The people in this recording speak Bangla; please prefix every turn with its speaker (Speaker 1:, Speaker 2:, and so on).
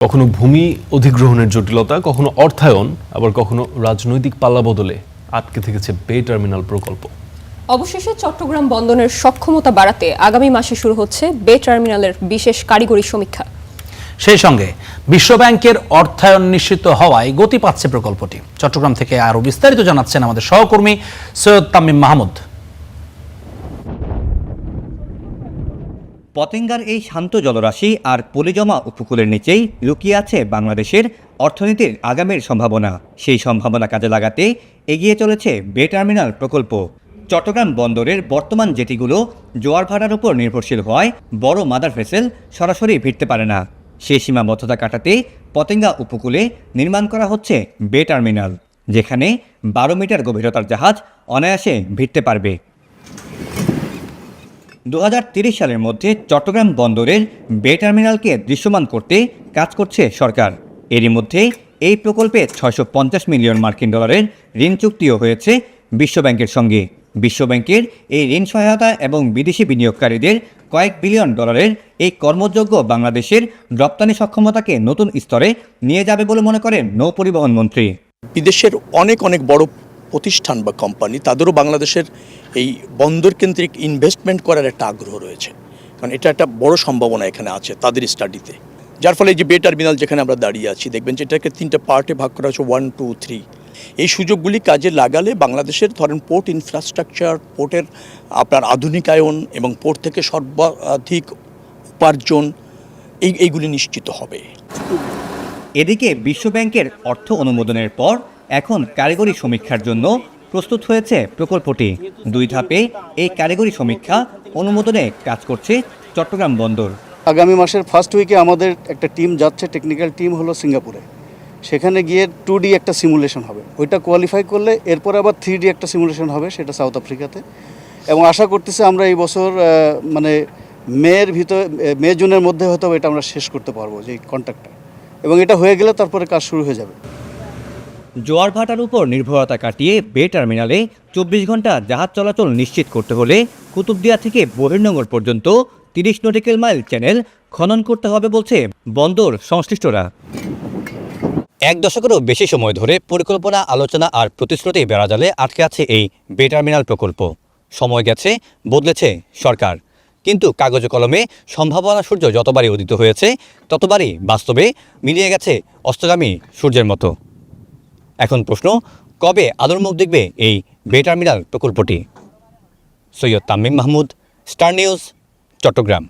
Speaker 1: কখনো ভূমি অধিগ্রহণের জটিলতা, কখনো অর্থায়ন, আবার কখনো রাজনৈতিক পাল্লাবদলে আটকে থেকেছে বে টার্মিনাল প্রকল্প।
Speaker 2: অবশেষে চট্টগ্রাম বন্দরের সক্ষমতা বাড়াতে আগামী মাসে শুরু হচ্ছে বে টার্মিনালের বিশেষ কারিগরি সমীক্ষা।
Speaker 3: সেই সঙ্গে বিশ্বব্যাংকের অর্থায়ন নিশ্চিত হওয়ায় গতি পাচ্ছে প্রকল্পটি। চট্টগ্রাম থেকে আরো বিস্তারিত জানাচ্ছেন আমাদের সহকর্মী সৈয়দ তামিম মাহমুদ।
Speaker 4: পতেঙ্গার এই শান্ত জলরাশি আর পলিজমা উপকূলের নিচেই লুকিয়ে আছে বাংলাদেশের অর্থনীতির আগামীর সম্ভাবনা। সেই সম্ভাবনা কাজে লাগাতে এগিয়ে চলেছে বে টার্মিনাল প্রকল্প। চট্টগ্রাম বন্দরের বর্তমান জেটিগুলো জোয়ার ভাটার উপর নির্ভরশীল হওয়ায় বড় মাদার ভেসেল সরাসরি ভিড়তে পারে না। সেই সীমাবদ্ধতা কাটাতে পতেঙ্গা উপকূলে নির্মাণ করা হচ্ছে বে টার্মিনাল, যেখানে 12 মিটার গভীরতার জাহাজ অনায়াসে ভিড়তে পারবে। 2030 সালের মধ্যে চট্টগ্রাম বন্দরের বে টার্মিনালকে দৃশ্যমান করতে কাজ করছে সরকার। এরই মধ্যে এই প্রকল্পে 650 মিলিয়ন মার্কিন ডলারের ঋণ চুক্তিও হয়েছে বিশ্বব্যাংকের সঙ্গে। বিশ্বব্যাংকের এই ঋণ সহায়তা এবং বিদেশি বিনিয়োগকারীদের কয়েক বিলিয়ন ডলারের এই কর্মযোগ্য বাংলাদেশের রপ্তানি সক্ষমতাকে নতুন স্তরে নিয়ে যাবে বলে মনে করেন নৌপরিবহন মন্ত্রী।
Speaker 5: বিদেশের অনেক বড় প্রতিষ্ঠান বা কোম্পানি তাদেরও বাংলাদেশের এই বন্দর কেন্দ্রিক ইনভেস্টমেন্ট করার একটা আগ্রহ রয়েছে, কারণ এটা একটা বড় সম্ভাবনা এখানে আছে তাদের স্টাডিতে। যার ফলে এই যে বে টার্মিনাল যেখানে আমরা দাঁড়িয়ে আছি, দেখবেন যে এটাকে 3টে পার্টে ভাগ করা হচ্ছে, 1, 2, 3। এই সুযোগগুলি কাজে লাগালে বাংলাদেশের ধরেন পোর্ট ইনফ্রাস্ট্রাকচার, পোর্টের আপনার আধুনিকায়ন এবং পোর্ট থেকে সর্বাধিক উপার্জন এইগুলি নিশ্চিত হবে।
Speaker 4: এদিকে বিশ্বব্যাংকের অর্থ অনুমোদনের পর এখন কারিগরি সমীক্ষার জন্য প্রস্তুত হয়েছে প্রকল্পটি। 2 ধাপে এই কারিগরি সমীক্ষা অনুমোদনে কাজ করছে চট্টগ্রাম বন্দর।
Speaker 6: আগামী মাসের ফার্স্ট উইকে আমাদের একটা টিম যাচ্ছে, টেকনিক্যাল টিম হলো সিঙ্গাপুরে। সেখানে গিয়ে 2D একটা সিমুলেশন হবে, ওইটা কোয়ালিফাই করলে এরপর আবার 3D একটা সিমুলেশন হবে, সেটা সাউথ আফ্রিকাতে। এবং আশা করতেছি আমরা এই বছর মানে মে জুনের মধ্যে হয়তো এটা আমরা শেষ করতে পারবো যে কন্ট্রাক্টটা, এবং এটা হয়ে গেলে তারপরে কাজ শুরু হয়ে যাবে।
Speaker 4: জোয়ার ভাটার উপর নির্ভরতা কাটিয়ে বে টার্মিনালে 24 ঘন্টা জাহাজ চলাচল নিশ্চিত করতে হলে কুতুবদিয়া থেকে বহির্নোঙর পর্যন্ত 30 নটিক্যাল মাইল চ্যানেল খনন করতে হবে বলছে বন্দর সংশ্লিষ্টরা। 1 দশকেরও বেশি সময় ধরে পরিকল্পনা, আলোচনা আর প্রতিশ্রুতি বেড়াজালে আটকে আছে এই বে টার্মিনাল প্রকল্প। সময় গেছে, বদলেছে সরকার, কিন্তু কাগজে কলমে সম্ভাবনা সূর্য যতবারই উদিত হয়েছে ততবারই বাস্তবে মিলিয়ে গেছে অস্তগামী সূর্যের মতো। এখন প্রশ্ন, কবে আলোর মুখ দেখবে এই বে টার্মিনাল প্রকল্পটি? Syed Tamim Mahmud, star news, Chittagong.